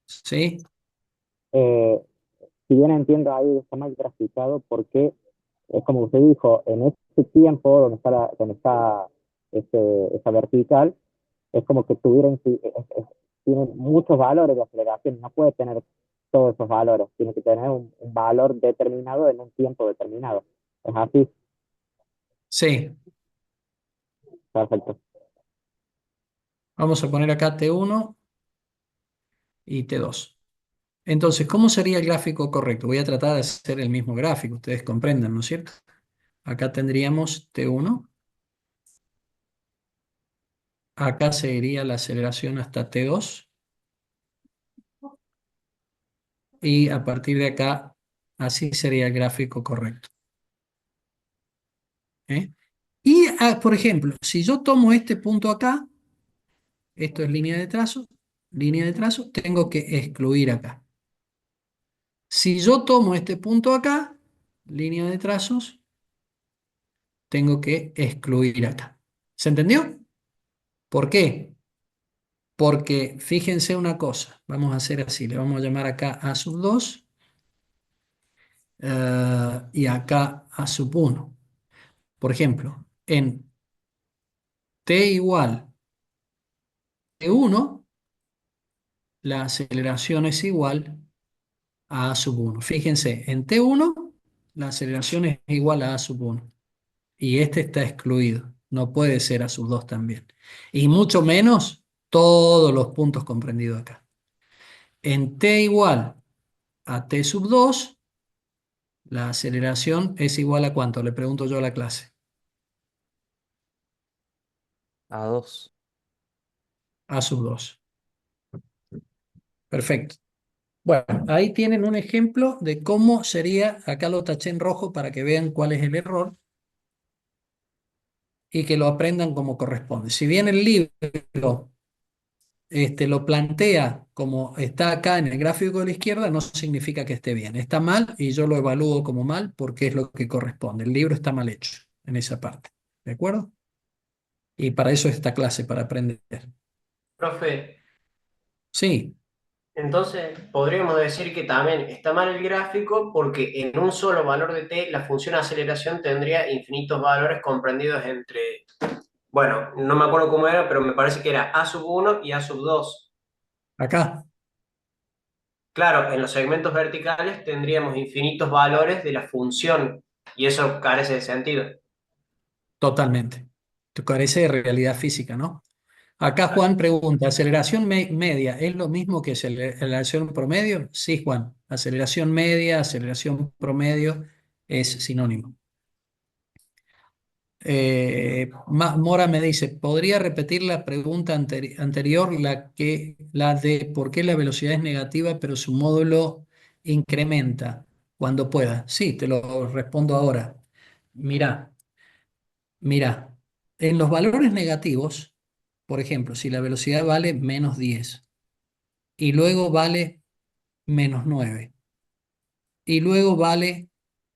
Sí, Eh, si bien entiendo ahí está mal graficado, porque es como usted dijo, en este tiempo donde está esa vertical, es como que tiene muchos valores de aceleración, no puede tener todos esos valores, tiene que tener un valor determinado en un tiempo determinado. ¿Es así? sí. Perfecto. Vamos a poner acá T1 y T2. Entonces, ¿cómo sería el gráfico correcto? Voy a tratar de hacer el mismo gráfico, ustedes comprenden, ¿no es cierto? Acá tendríamos T1, acá seguiría la aceleración hasta T2, y a partir de acá, así sería el gráfico correcto. ¿Eh? Y, por ejemplo, si yo tomo este punto acá, esto es línea de trazo, tengo que excluir acá. Si yo tomo este punto acá, línea de trazos, tengo que excluir acá. ¿Se entendió? ¿Por qué? Porque fíjense una cosa, vamos a hacer así, le vamos a llamar acá A sub 2 y acá A sub 1. Por ejemplo, en t igual t1, la aceleración es igual a A sub 1. Fíjense, en t1 la aceleración es igual a A sub 1 y este está excluido, no puede ser A sub 2 también. Y mucho menos todos los puntos comprendidos acá. En t igual a t sub 2, la aceleración es igual a ¿cuánto? Le pregunto yo a la clase. A 2. A sub 2. Perfecto. Bueno, ahí tienen un ejemplo de cómo sería, acá lo taché en rojo para que vean cuál es el error y que lo aprendan como corresponde. Si bien el libro lo plantea como está acá en el gráfico de la izquierda, no significa que esté bien. Está mal y yo lo evalúo como mal porque es lo que corresponde. El libro está mal hecho en esa parte. ¿De acuerdo? Y para eso es esta clase, para aprender. Profe, Sí, entonces podríamos decir que también está mal el gráfico porque en un solo valor de t la función aceleración tendría infinitos valores comprendidos entre, bueno, no me acuerdo cómo era, pero me parece que era a sub 1 y a sub 2. acá, Claro, en los segmentos verticales tendríamos infinitos valores de la función y eso carece de sentido. totalmente. Te carece de realidad física, ¿no? Acá Juan pregunta, ¿aceleración media es lo mismo que aceleración promedio? Sí, Juan, aceleración media, aceleración promedio es sinónimo. Mora me dice, ¿podría repetir la pregunta anterior, la de por qué la velocidad es negativa, pero su módulo incrementa cuando pueda? Sí, te lo respondo ahora. Mira, mira, en los valores negativos, por ejemplo, si la velocidad vale -10 y luego vale -9 y luego vale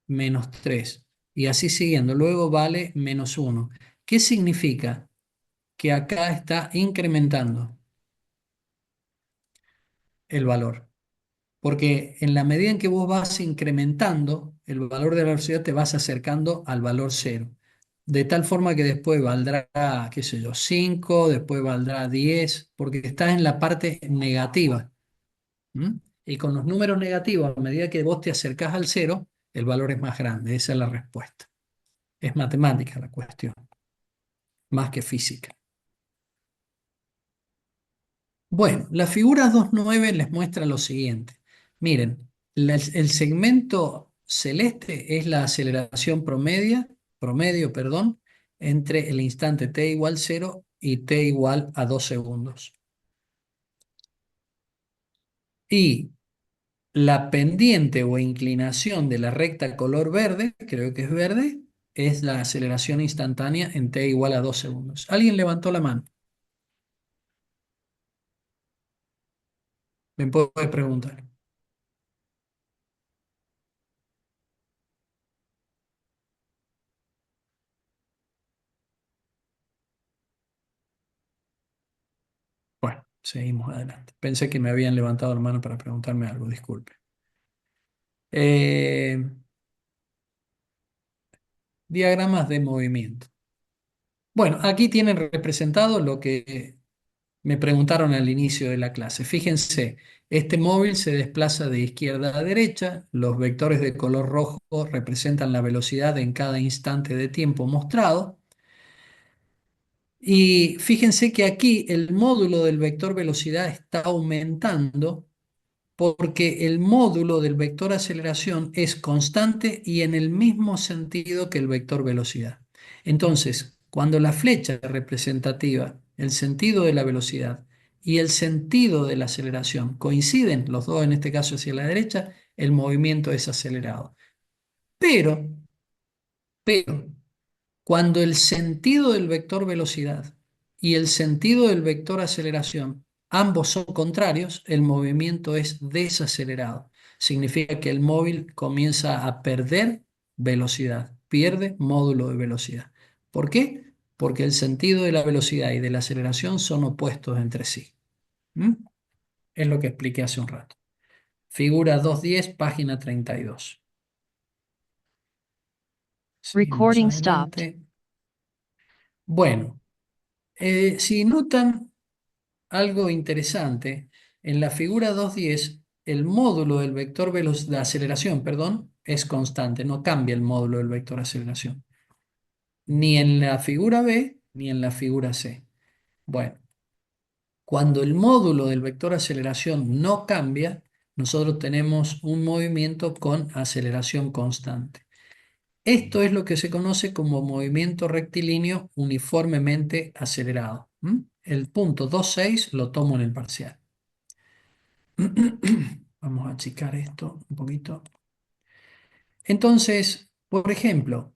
-3 y así siguiendo, luego vale -1. ¿Qué significa? Que acá está incrementando el valor. Porque en la medida en que vos vas incrementando el valor de la velocidad, te vas acercando al valor cero. De tal forma que después valdrá, qué sé yo, 5, después valdrá 10, porque estás en la parte negativa. ¿Mm? Y con los números negativos, a medida que vos te acercás al cero, el valor es más grande. Esa es la respuesta. Es matemática la cuestión, más que física. Bueno, la figura 2.9 les muestra lo siguiente. Miren, el segmento celeste es la aceleración promedio, perdón, entre el instante t igual 0 y t igual a 2 segundos. Y la pendiente o inclinación de la recta color verde, creo que es verde, es la aceleración instantánea en t igual a 2 segundos. ¿Alguien levantó la mano? Me puede preguntar. Bueno, seguimos adelante. Pensé que me habían levantado la mano para preguntarme algo, disculpe. Eh, Diagramas de movimiento. Bueno, aquí tienen representado lo que me preguntaron al inicio de la clase. Fíjense, este móvil se desplaza de izquierda a derecha, los vectores de color rojo representan la velocidad en cada instante de tiempo mostrado. Y fíjense que aquí el módulo del vector velocidad está aumentando porque el módulo del vector aceleración es constante y en el mismo sentido que el vector velocidad. Entonces, cuando la flecha representativa, el sentido de la velocidad y el sentido de la aceleración coinciden, los dos en este caso hacia la derecha, el movimiento es acelerado. Pero, pero, cuando el sentido del vector velocidad y el sentido del vector aceleración, ambos son contrarios, el movimiento es desacelerado. Significa que el móvil comienza a perder velocidad, pierde módulo de velocidad. ¿Por qué? porque el sentido de la velocidad y de la aceleración son opuestos entre sí. ¿Mm? Es lo que expliqué hace un rato. Figura 210, página 32. Seguimos Recording stopped. adelante. Bueno, si notan algo interesante, en la figura 210, el módulo del vector de aceleración, perdón, es constante, no cambia el módulo del vector aceleración, ni en la figura B ni en la figura C. Bueno, cuando el módulo del vector aceleración no cambia, nosotros tenemos un movimiento con aceleración constante. Esto es lo que se conoce como movimiento rectilíneo uniformemente acelerado. El punto 2.6 lo tomo en el parcial. Vamos a achicar esto un poquito. Entonces, por ejemplo,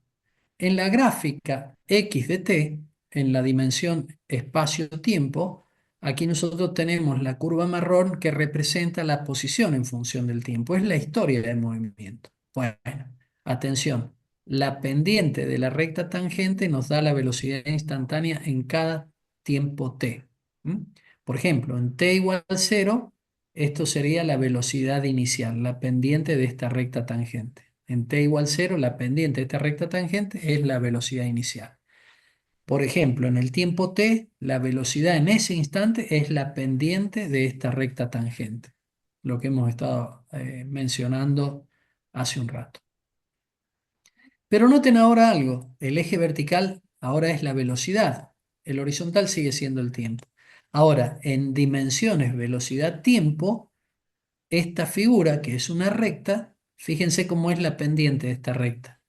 en la gráfica x de t, en la dimensión espacio-tiempo, aquí nosotros tenemos la curva marrón que representa la posición en función del tiempo. Es la historia del movimiento. Bueno, atención. La pendiente de la recta tangente nos da la velocidad instantánea en cada tiempo t. Por ejemplo, en t igual a 0, esto sería la velocidad inicial, la pendiente de esta recta tangente. En t igual 0, la pendiente de esta recta tangente es la velocidad inicial. Por ejemplo, en el tiempo t, la velocidad en ese instante es la pendiente de esta recta tangente, lo que hemos estado mencionando hace un rato. Pero noten ahora algo, el eje vertical ahora es la velocidad, el horizontal sigue siendo el tiempo. Ahora, en dimensiones velocidad-tiempo, esta figura, que es una recta, fíjense cómo es la pendiente de esta recta.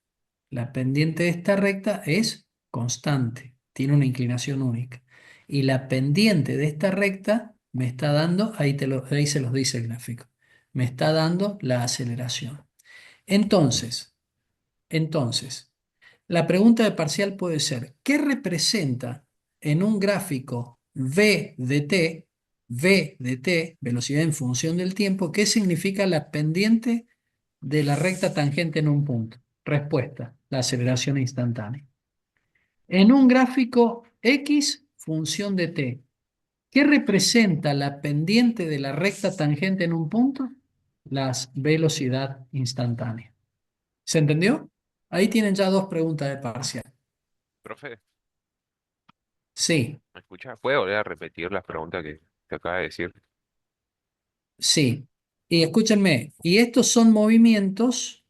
La pendiente de esta recta es constante, tiene una inclinación única. Y la pendiente de esta recta me está dando, ahí se los dice el gráfico, me está dando la aceleración. Entonces, la pregunta de parcial puede ser, ¿qué representa en un gráfico v de t, velocidad en función del tiempo, qué significa la pendiente de la recta tangente en un punto? Respuesta, la aceleración instantánea. En un gráfico x función de t, ¿qué representa la pendiente de la recta tangente en un punto? La velocidad instantánea. ¿Se entendió? Ahí tienen ya dos preguntas de parcial. Profe, Sí, ¿me escucha? ¿Puede volver a repetir las preguntas que acaba de decir? sí. Y escúchenme, y estos son movimientos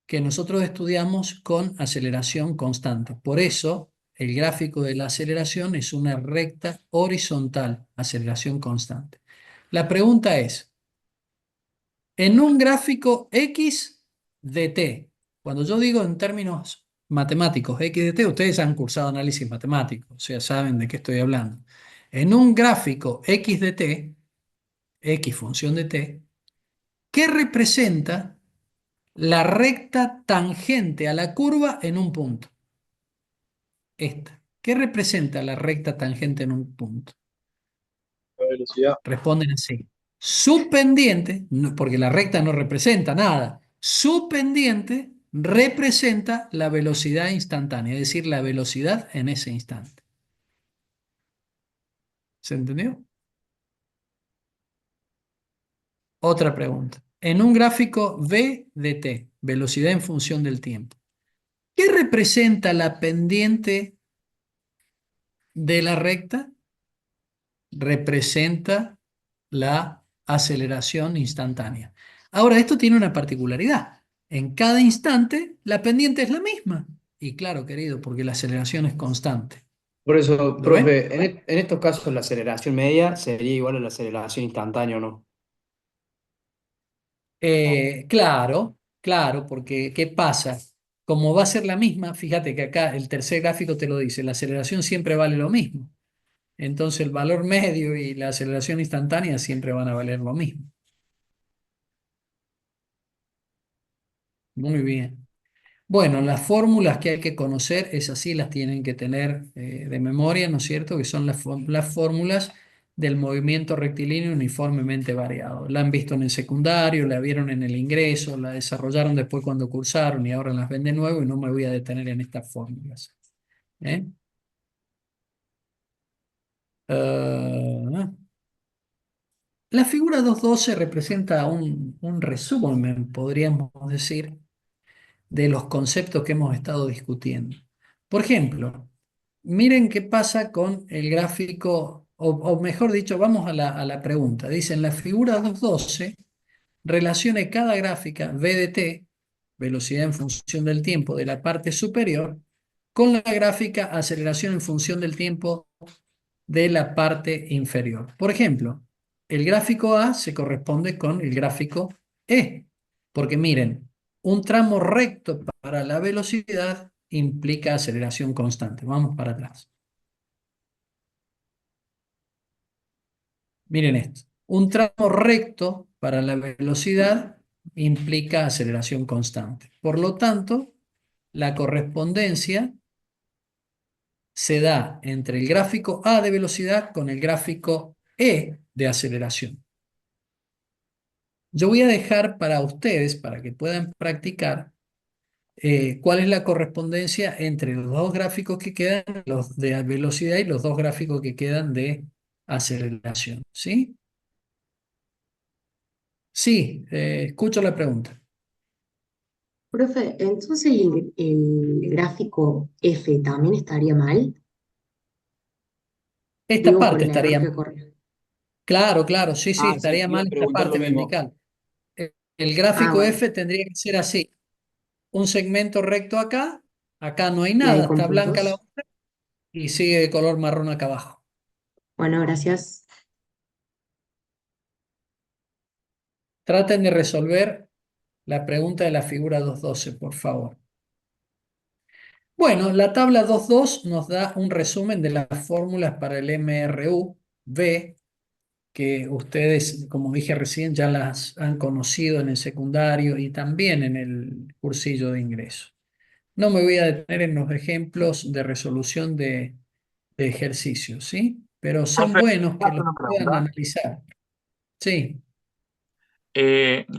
que nosotros estudiamos con aceleración constante. Por eso, el gráfico de la aceleración es una recta horizontal, aceleración constante. La pregunta es, en un gráfico x de t, cuando yo digo en términos matemáticos x de t, ustedes han cursado análisis matemático, o sea, saben de qué estoy hablando. En un gráfico x de t, x función de t, ¿qué representa la recta tangente a la curva en un punto? Esta. ¿Qué representa la recta tangente en un punto? La velocidad. Responden así. Su pendiente, porque la recta no representa nada, su pendiente representa la velocidad instantánea, es decir, la velocidad en ese instante. ¿Se entendió? Otra pregunta. En un gráfico v de t, velocidad en función del tiempo, ¿qué representa la pendiente de la recta? Representa la aceleración instantánea. Ahora, esto tiene una particularidad. En cada instante, la pendiente es la misma. Y claro, querido, porque la aceleración es constante. Por eso, ¿Lo ven? profe, en estos casos la aceleración media sería igual a la aceleración instantánea, ¿o no? Claro, porque ¿qué pasa? Como va a ser la misma, fíjate que acá el tercer gráfico te lo dice, la aceleración siempre vale lo mismo. Entonces el valor medio y la aceleración instantánea siempre van a valer lo mismo. Muy bien. Bueno, las fórmulas que hay que conocer, esas sí las tienen que tener de memoria, ¿no es cierto? Que son las fórmulas del movimiento rectilíneo uniformemente variado. La han visto en el secundario, la vieron en el ingreso, la desarrollaron después cuando cursaron y ahora las ven de nuevo y no me voy a detener en estas fórmulas. ¿Eh? Ah, la figura 212 representa un resumen, podríamos decir, de los conceptos que hemos estado discutiendo. Por ejemplo, miren qué pasa con el gráfico, o mejor dicho, vamos a la pregunta. Dice, en la figura 212, relacione cada gráfica V de t, velocidad en función del tiempo de la parte superior, con la gráfica aceleración en función del tiempo de la parte inferior. Por ejemplo, el gráfico A se corresponde con el gráfico E, porque miren, un tramo recto para la velocidad implica aceleración constante. Vamos para atrás. Miren esto. Un tramo recto para la velocidad implica aceleración constante. Por lo tanto, la correspondencia se da entre el gráfico A de velocidad con el gráfico E de aceleración. Yo voy a dejar para ustedes, para que puedan practicar, cuál es la correspondencia entre los dos gráficos que quedan, los de velocidad y los dos gráficos que quedan de aceleración. ¿Sí? Sí, escucho la pregunta. Profe, entonces el gráfico F también estaría mal, Esta digo por parte el error estaría que mal. ocurre. Claro, claro, sí, sí, Ah, sí, estaría iba mal a esta preguntar lo parte mismo. vertical. El Ah, gráfico bueno, F tendría que ser así. Un segmento recto acá, acá no hay y ahí nada, con está blanca la puntos. otra y sigue de color marrón acá abajo. Bueno, gracias. Traten de resolver la pregunta de la figura 212, por favor. Bueno, la tabla 2.2 nos da un resumen de las fórmulas para el MRU V, que ustedes, como dije recién, ya las han conocido en el secundario y también en el cursillo de ingreso. No me voy a detener en los ejemplos de resolución de ejercicios, ¿sí? Pero son Profe, buenos ¿puedo que hacer los una puedan pregunta? analizar. Sí.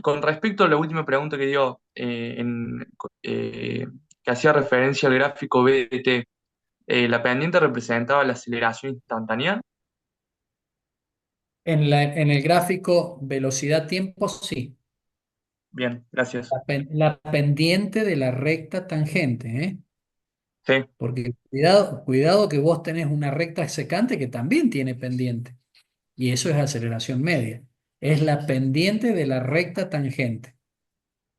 Con respecto a la última pregunta que dio, que hacía referencia al gráfico BDT, ¿la pendiente representaba la aceleración instantánea? En el gráfico velocidad-tiempo, sí. Bien, gracias. La pendiente de la recta tangente, ¿eh? Sí, Porque cuidado, cuidado que vos tenés una recta secante que también tiene pendiente. Y eso es aceleración media. Es la pendiente de la recta tangente,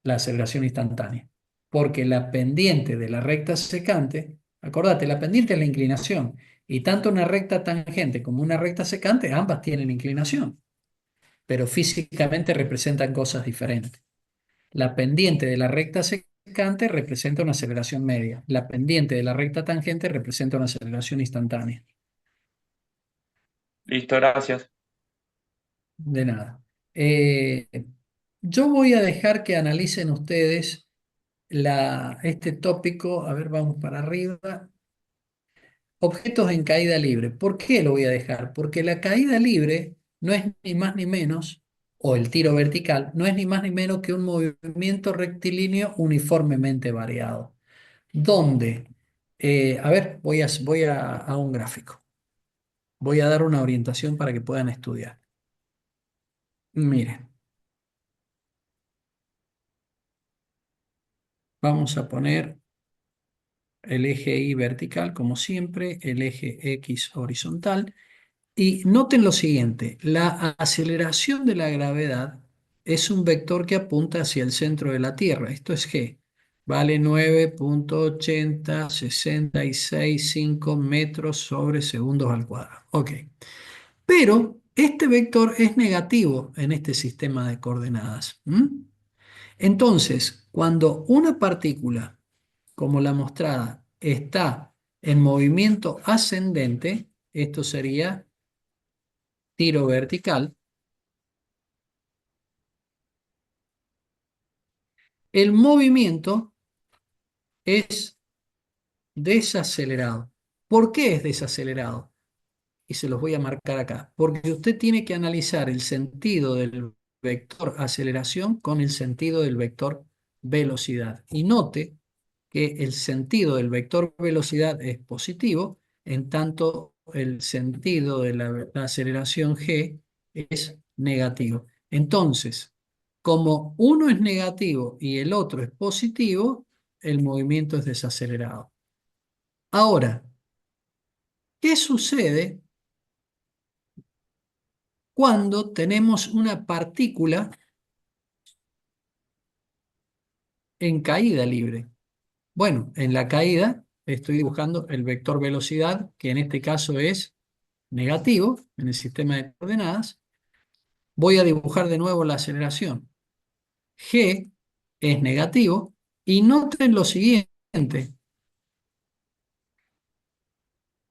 la aceleración instantánea. Porque la pendiente de la recta secante, acordate, la pendiente es la inclinación. Y tanto una recta tangente como una recta secante, ambas tienen inclinación, pero físicamente representan cosas diferentes. La pendiente de la recta secante representa una aceleración media. La pendiente de la recta tangente representa una aceleración instantánea. listo, gracias. De nada. Eh, yo voy a dejar que analicen ustedes este tópico. A ver, vamos para arriba. Objetos en caída libre. ¿Por qué lo voy a dejar? Porque la caída libre no es ni más ni menos, o el tiro vertical, no es ni más ni menos que un movimiento rectilíneo uniformemente variado. Donde, a ver, voy a un gráfico. Voy a dar una orientación para que puedan estudiar. Miren, vamos a poner el eje Y vertical, como siempre, el eje X horizontal. Y noten lo siguiente, la aceleración de la gravedad es un vector que apunta hacia el centro de la Tierra. Esto es G. Vale 9,806665 metros sobre segundos al cuadrado. Ok. Pero este vector es negativo en este sistema de coordenadas. Entonces, cuando una partícula, como la mostrada, está en movimiento ascendente, esto sería tiro vertical, el movimiento es desacelerado. ¿Por qué es desacelerado? Y se los voy a marcar acá. Porque usted tiene que analizar el sentido del vector aceleración con el sentido del vector velocidad. Y note que el sentido del vector velocidad es positivo, en tanto el sentido de la aceleración g es negativo. Entonces, como uno es negativo y el otro es positivo, el movimiento es desacelerado. Ahora, ¿qué sucede cuando tenemos una partícula en caída libre? Bueno, en la caída estoy dibujando el vector velocidad, que en este caso es negativo en el sistema de coordenadas. Voy a dibujar de nuevo la aceleración. G es negativo y noten lo siguiente.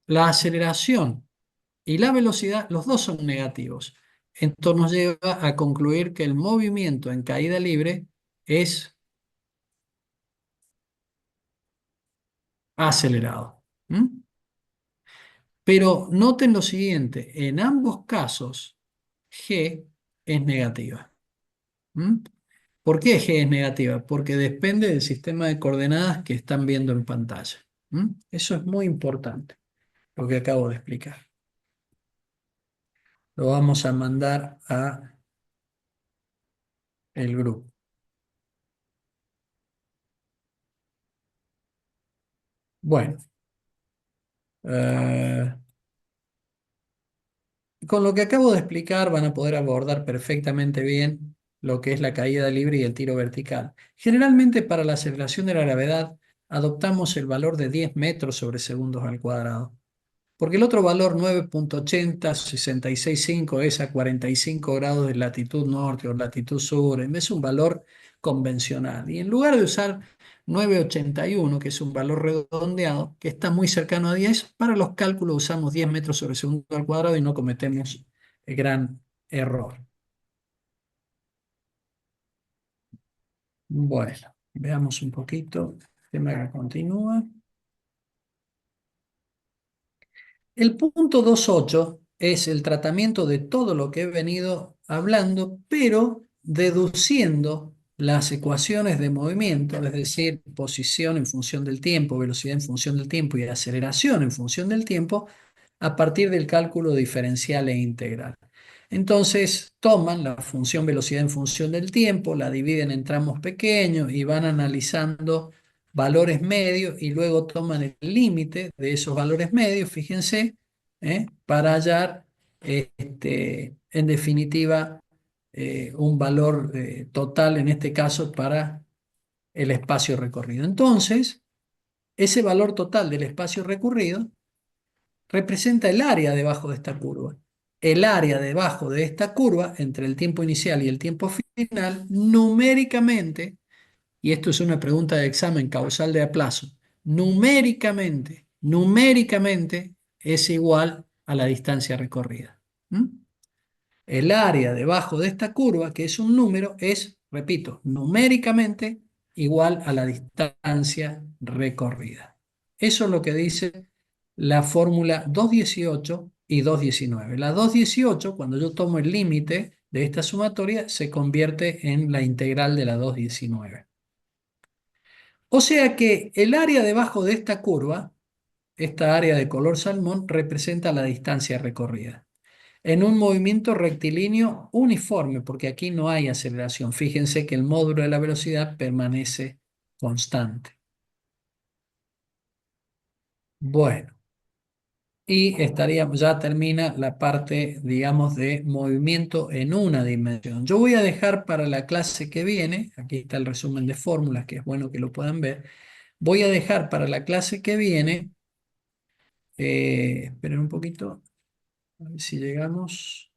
La aceleración y la velocidad, los dos son negativos. Esto nos lleva a concluir que el movimiento en caída libre es acelerado. ¿Mm? Pero noten lo siguiente, en ambos casos G es negativa. ¿Mm? ¿Por qué G es negativa? Porque depende del sistema de coordenadas que están viendo en pantalla. ¿Mm? Eso es muy importante, lo que acabo de explicar. Lo vamos a mandar a el grupo. Bueno, eh, con lo que acabo de explicar van a poder abordar perfectamente bien lo que es la caída libre y el tiro vertical. Generalmente para la aceleración de la gravedad adoptamos el valor de 10 metros sobre segundos al cuadrado. Porque el otro valor 9.80, 66.5 es a 45 grados de latitud norte o latitud sur, es un valor convencional. Y en lugar de usar 9.81, que es un valor redondeado, que está muy cercano a 10, para los cálculos usamos 10 metros sobre segundo al cuadrado y no cometemos el gran error. Bueno, veamos un poquito el tema que continúa. El punto 2.8 es el tratamiento de todo lo que he venido hablando, pero deduciendo las ecuaciones de movimiento, es decir, posición en función del tiempo, velocidad en función del tiempo y aceleración en función del tiempo, a partir del cálculo diferencial e integral. Entonces toman la función velocidad en función del tiempo, la dividen en tramos pequeños y van analizando valores medios y luego toman el límite de esos valores medios, fíjense, para hallar en definitiva un valor total, en este caso para el espacio recorrido. Entonces, ese valor total del espacio recorrido representa el área debajo de esta curva. El área debajo de esta curva, entre el tiempo inicial y el tiempo final, numéricamente, y esto es una pregunta de examen causal de aplazo, numéricamente es igual a la distancia recorrida. ¿Mm? El área debajo de esta curva, que es un número, es, repito, numéricamente igual a la distancia recorrida. Eso es lo que dice la fórmula 218 y 219. La 218, cuando yo tomo el límite de esta sumatoria, se convierte en la integral de la 219. O sea que el área debajo de esta curva, esta área de color salmón, representa la distancia recorrida en un movimiento rectilíneo uniforme, porque aquí no hay aceleración. Fíjense que el módulo de la velocidad permanece constante. Bueno, y ya termina la parte, digamos, de movimiento en una dimensión. Yo voy a dejar para la clase que viene, aquí está el resumen de fórmulas, que es bueno que lo puedan ver. Voy a dejar para la clase que viene, esperen un poquito, a ver si llegamos.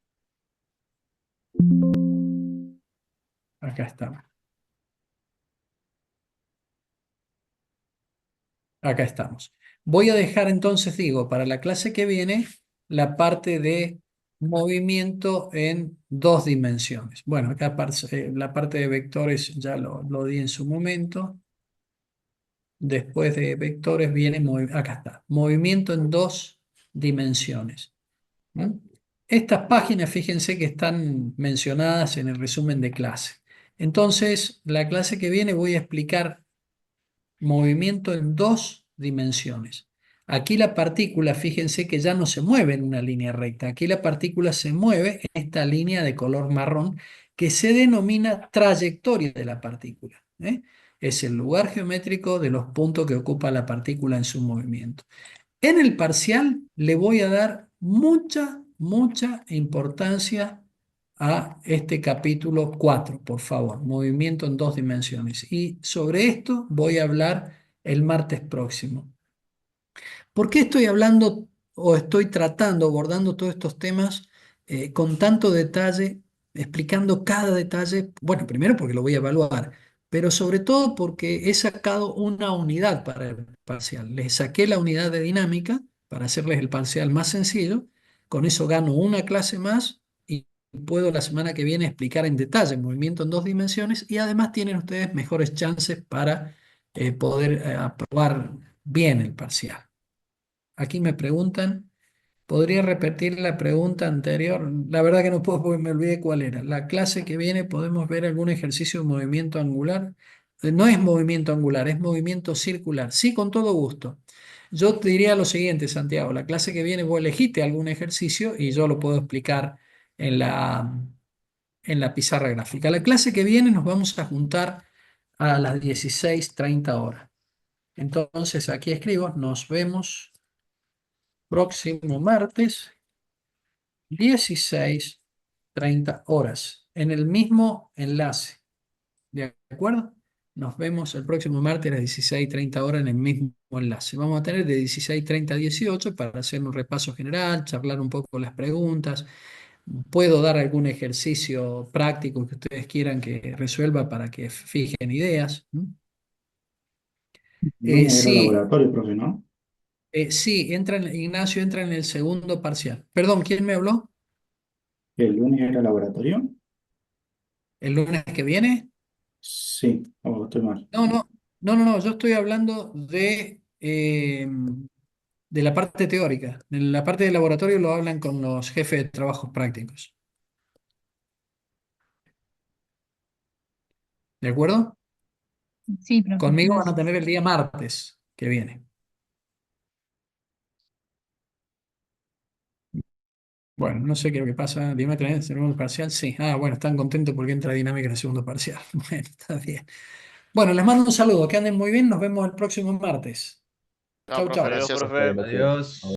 Acá estamos. Acá estamos. Voy a dejar entonces, digo, para la clase que viene, la parte de movimiento en dos dimensiones. Bueno, acá la parte de vectores ya lo di en su momento. Después de vectores viene, acá está, movimiento en dos dimensiones. ¿Mm? Estas páginas, fíjense que están mencionadas en el resumen de clase. Entonces, la clase que viene voy a explicar movimiento en dos dimensiones. Aquí la partícula, fíjense que ya no se mueve en una línea recta. Aquí la partícula se mueve en esta línea de color marrón que se denomina trayectoria de la partícula, ¿eh? Es el lugar geométrico de los puntos que ocupa la partícula en su movimiento. En el parcial le voy a dar mucha importancia a este capítulo 4, por favor, movimiento en dos dimensiones. Y sobre esto voy a hablar el martes próximo. ¿Por qué estoy hablando o estoy tratando, abordando todos estos temas con tanto detalle, explicando cada detalle? Bueno, primero porque lo voy a evaluar, pero sobre todo porque he sacado una unidad para el parcial. Les saqué la unidad de dinámica para hacerles el parcial más sencillo. Con eso gano una clase más y puedo la semana que viene explicar en detalle el movimiento en dos dimensiones y además tienen ustedes mejores chances para poder aprobar bien el parcial. Aquí me preguntan, ¿podría repetir la pregunta anterior? La verdad que no puedo porque me olvidé cuál era. La clase que viene podemos ver algún ejercicio de movimiento angular. No es movimiento angular, es movimiento circular. Sí, con todo gusto. Yo te diría lo siguiente, Santiago. La clase que viene vos elegiste algún ejercicio y yo lo puedo explicar en la pizarra gráfica. La clase que viene nos vamos a juntar a las 16:30 horas. Entonces aquí escribo, nos vemos próximo martes, 16:30 horas, en el mismo enlace. ¿De acuerdo? Nos vemos el próximo martes a las 16:30 horas en el mismo enlace. Vamos a tener de 16:30 a 18 para hacer un repaso general, charlar un poco las preguntas. Puedo dar algún ejercicio práctico que ustedes quieran que resuelva para que fijen ideas. El lunes era Sí, laboratorio, profe, ¿no? sí, Ignacio entra en el segundo parcial. Perdón, ¿quién me habló? ¿El lunes era laboratorio? ¿El lunes que viene? Sí, oh, estoy mal. No, yo estoy hablando de la parte teórica. En la parte de laboratorio lo hablan con los jefes de trabajos prácticos. ¿De acuerdo? Sí, profe, Conmigo van a gracias. tener el día martes que viene. Bueno, no sé qué es lo que pasa. Dime, ¿tenés el segundo parcial? Sí. Ah, bueno, están contentos porque entra dinámica en el segundo parcial. Bueno, está bien. Bueno, les mando un saludo. Que anden muy bien. Nos vemos el próximo martes. No, Chau, profe, chau. gracias. Adiós, profe. Adiós.